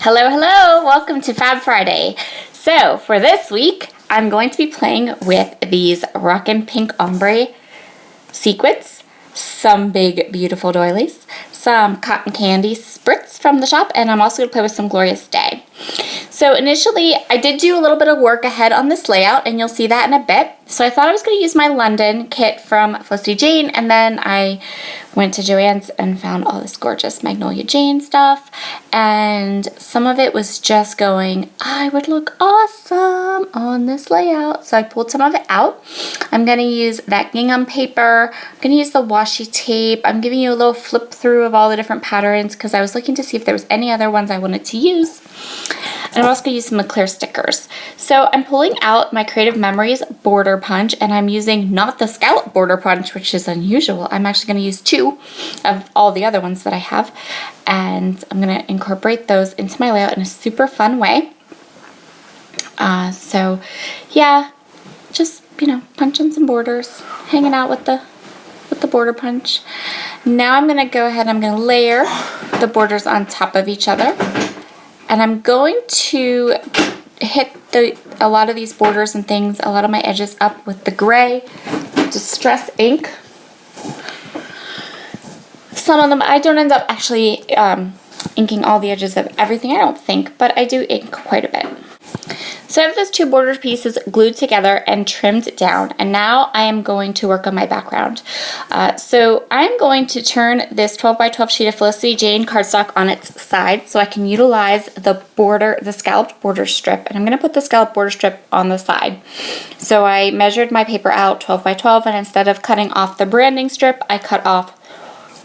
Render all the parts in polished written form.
Hello, hello! Welcome to Fab Friday. So, for this week, I'm going to be playing with these Rockin' Pink Ombre sequins, some big, beautiful doilies, some cotton candy spritz from the shop, and I'm also going to play with some Glorious Day. So initially, I did do a little bit of work ahead on this layout, and you'll see that in a bit. So I thought I was going to use my London kit from Felicity Jane, and then I went to Joann's and found all this gorgeous Magnolia Jane stuff, and some of it was just going, I would look awesome on this layout. So I pulled some of it out. I'm going to use that gingham paper. I'm going to use the washi tape. I'm giving you a little flip through of all the different patterns because I was looking to see if there was any other ones I wanted to use. And I'm also going to use some clear stickers. So I'm pulling out my Creative Memories border punch, and I'm using not the scallop border punch, which is unusual. I'm actually going to use 2 of all the other ones that I have, and I'm going to incorporate those into my layout in a super fun way. So yeah, just, punching some borders, hanging out with the border punch. Now I'm going to go ahead and I'm going to layer the borders on top of each other. And I'm going to hit a lot of these borders and things, a lot of my edges up with the gray Distress ink. Some of them, I don't end up actually inking all the edges of everything, I don't think, but I do ink quite a bit. So I have those 2 border pieces glued together and trimmed down, and now I am going to work on my background. So I'm going to turn this 12 by 12 sheet of Felicity Jane cardstock on its side so I can utilize the scalloped border strip, and I'm going to put the scalloped border strip on the side. So I measured my paper out 12 by 12, and instead of cutting off the branding strip, I cut off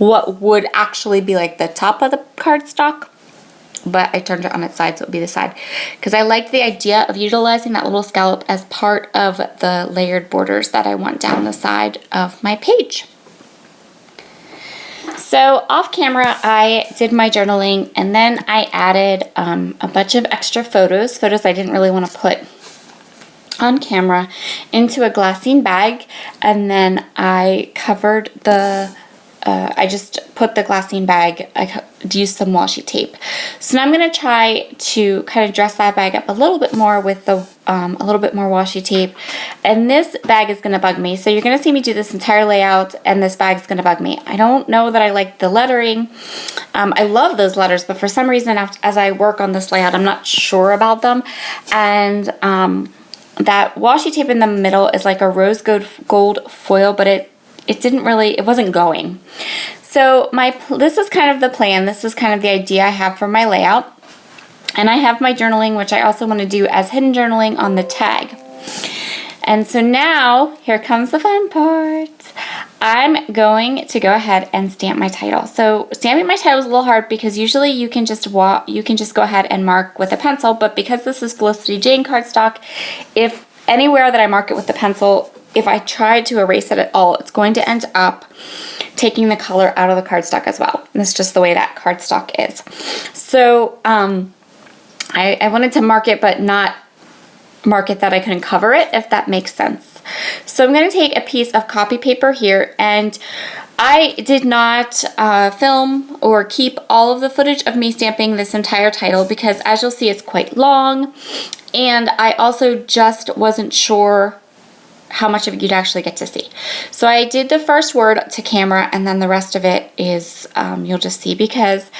what would actually be like the top of the cardstock. But I turned it on its side, so it would be the side. Because I like the idea of utilizing that little scallop as part of the layered borders that I want down the side of my page. So off camera, I did my journaling, and then I added a bunch of extra photos I didn't really want to put on camera, into a glassine bag, and then I covered I just put the glassine bag, I used some washi tape. So now I'm going to try to kind of dress that bag up a little bit more with a little bit more washi tape. And this bag is going to bug me. So you're going to see me do this entire layout, and this bag is going to bug me. I don't know that I like the lettering. I love those letters, but for some reason, as I work on this layout, I'm not sure about them. And that washi tape in the middle is like a rose gold foil, but it wasn't going. So this is kind of the plan. This is kind of the idea I have for my layout. And I have my journaling, which I also want to do as hidden journaling on the tag. And so now, here comes the fun part. I'm going to go ahead and stamp my title. So stamping my title is a little hard because usually you can just go ahead and mark with a pencil, but because this is Felicity Jane cardstock, if anywhere that I mark it with the pencil, if I try to erase it at all, it's going to end up taking the color out of the cardstock as well. And that's just the way that cardstock is. So I wanted to mark it, but not mark it that I couldn't cover it, if that makes sense. So I'm going to take a piece of copy paper here, and I did not film or keep all of the footage of me stamping this entire title because, as you'll see, it's quite long, and I also just wasn't sure how much of it you'd actually get to see. So I did the first word to camera, and then the rest of it is you'll just see because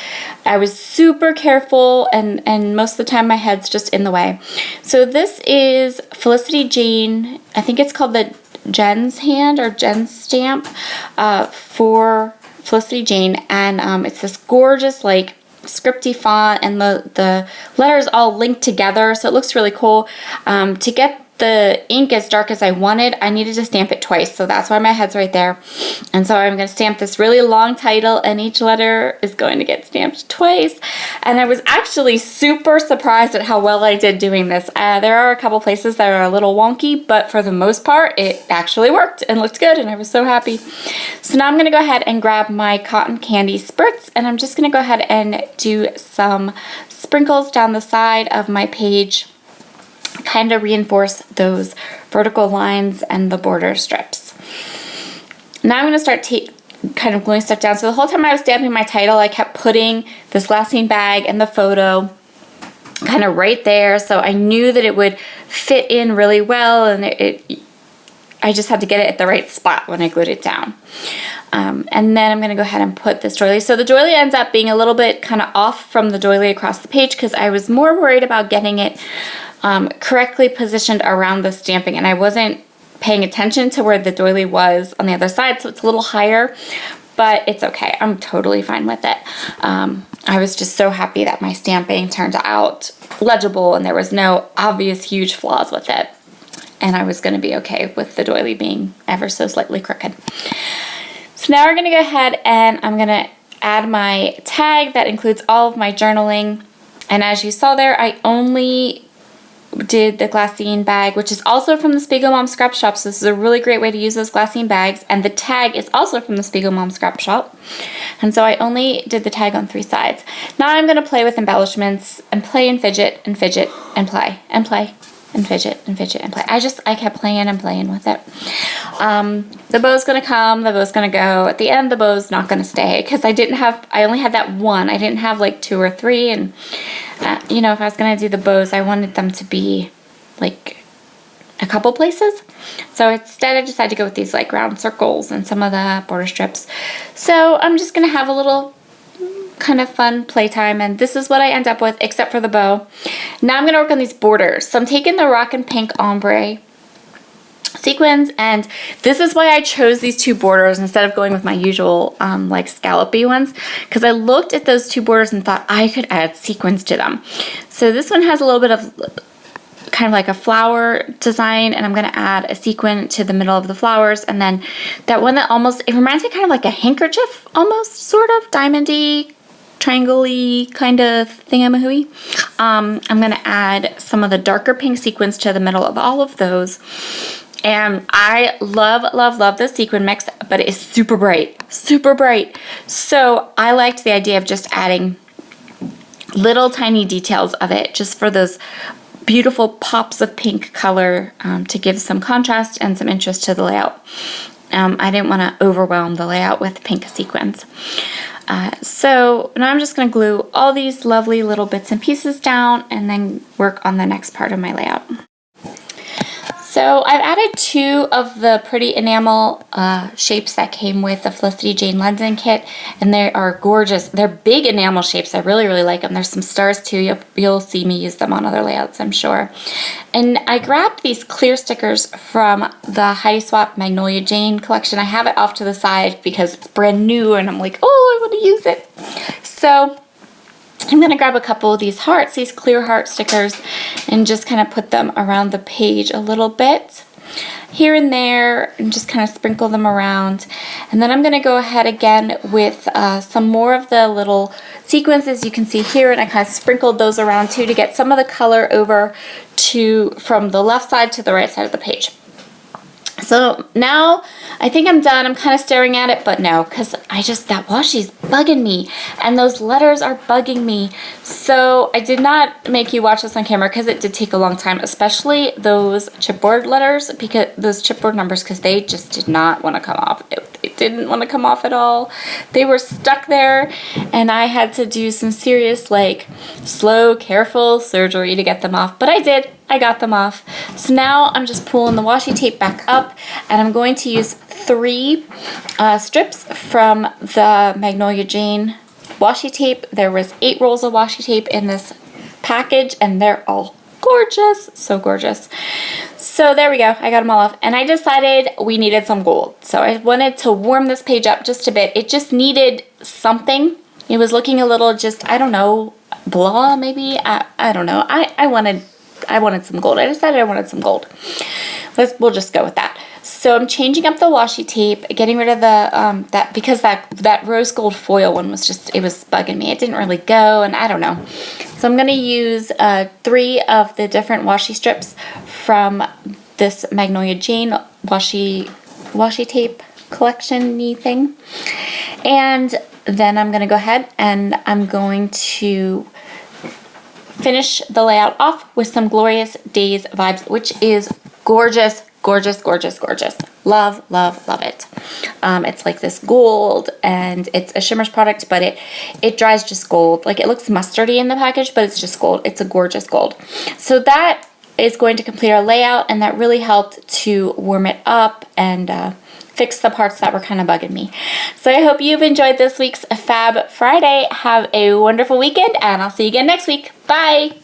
I was super careful, and most of the time my head's just in the way. So this is Felicity Jane. I think it's called the Jen's hand or Jen's stamp for Felicity Jane, and it's this gorgeous like scripty font, and the letters all linked together, so it looks really cool. To get the ink as dark as I wanted, I needed to stamp it twice, so that's why my head's right there. And so I'm going to stamp this really long title, and each letter is going to get stamped twice. And I was actually super surprised at how well I did doing this. There are a couple places that are a little wonky, but for the most part, it actually worked and looked good, and I was so happy. So now I'm going to go ahead and grab my cotton candy spritz, and I'm just going to go ahead and do some sprinkles down the side of my page, kind of reinforce those vertical lines and the border strips. Now I'm going to start kind of gluing stuff down. So the whole time I was stamping my title, I kept putting this glassine bag and the photo kind of right there. So I knew that it would fit in really well, and I just had to get it at the right spot when I glued it down. And then I'm going to go ahead and put this doily. So the doily ends up being a little bit kind of off from the doily across the page because I was more worried about getting it correctly positioned around the stamping, and I wasn't paying attention to where the doily was on the other side, so it's a little higher, but it's okay. I'm totally fine with it. I was just so happy that my stamping turned out legible and there was no obvious huge flaws with it, and I was going to be okay with the doily being ever so slightly crooked. So now we're going to go ahead and I'm going to add my tag that includes all of my journaling, and as you saw there, I only did the glassine bag, which is also from the Spiegel Mom Scrap Shop. So this is a really great way to use those glassine bags. And the tag is also from the Spiegel Mom Scrap Shop. And so I only did the tag on 3 sides. Now I'm going to play with embellishments and play and fidget and fidget and play and play and fidget and fidget and play. I kept playing and playing with it. The bow's going to come, the bow's going to go. At the end, the bow's not going to stay because I only had that one. I didn't have like 2 or 3, and you know, if I was going to do the bows, I wanted them to be like a couple places. So instead, I decided to go with these like round circles and some of the border strips. So I'm just going to have a little kind of fun playtime, and this is what I end up with except for the bow. Now I'm going to work on these borders. So I'm taking the Rockin' Pink Ombre sequins, and this is why I chose these 2 borders instead of going with my usual like scallopy ones, because I looked at those 2 borders and thought I could add sequins to them. So this one has a little bit of kind of like a flower design, and I'm going to add a sequin to the middle of the flowers, and then that one that it reminds me kind of like a handkerchief almost, sort of diamondy, triangle-y kind of thingamahooey. I'm going to add some of the darker pink sequins to the middle of all of those. And I love, love, love the sequin mix, but it is super bright, super bright. So I liked the idea of just adding little tiny details of it just for those beautiful pops of pink color to give some contrast and some interest to the layout. I didn't want to overwhelm the layout with pink sequins. So now I'm just going to glue all these lovely little bits and pieces down and then work on the next part of my layout. So I've added 2 of the pretty enamel shapes that came with the Felicity Jane London kit, and they are gorgeous. They're big enamel shapes. I really, really like them. There's some stars too. You'll see me use them on other layouts, I'm sure. And I grabbed these clear stickers from the Heidi Swapp Magnolia Jane collection. I have it off to the side because it's brand new, and I'm like, oh, I want to use it. So I'm going to grab a couple of these hearts, these clear heart stickers, and just kind of put them around the page a little bit here and there, and just kind of sprinkle them around. And then I'm going to go ahead again with some more of the little sequences you can see here, and I kind of sprinkled those around too to get some of the color over from the left side to the right side of the page. So now I think I'm done. I'm kind of staring at it, but no, because that washi's bugging me, and those letters are bugging me. So I did not make you watch this on camera because it did take a long time, especially those chipboard letters, because those chipboard numbers, because they just did not want to come off. It didn't want to come off at all. They were stuck there, and I had to do some serious, like, slow, careful surgery to get them off, but I did. I got them off. So now I'm just pulling the washi tape back up, and I'm going to use 3 strips from the Magnolia Jane washi tape. There was 8 rolls of washi tape in this package, and they're all gorgeous. So gorgeous. So there we go. I got them all off, and I decided we needed some gold. So I wanted to warm this page up just a bit. It just needed something. It was looking a little just, I don't know, blah maybe. I don't know. I wanted some gold. I decided I wanted some gold. We'll just go with that. So I'm changing up the washi tape, getting rid of the because that rose gold foil one was just, it was bugging me. It didn't really go, and I don't know. So I'm going to use 3 of the different washi strips from this Magnolia Jane washi tape collection-y thing. And then I'm going to go ahead and I'm going to finish the layout off with some Glorious Days vibes, which is gorgeous, gorgeous, gorgeous, gorgeous. Love, love, love it. It's like this gold, and it's a Shimmers product, but it dries just gold. Like, it looks mustardy in the package, but it's just gold. It's a gorgeous gold. So that is going to complete our layout, and that really helped to warm it up and fix the parts that were kind of bugging me. So I hope you've enjoyed this week's Fab Friday. Have a wonderful weekend, and I'll see you again next week. Bye!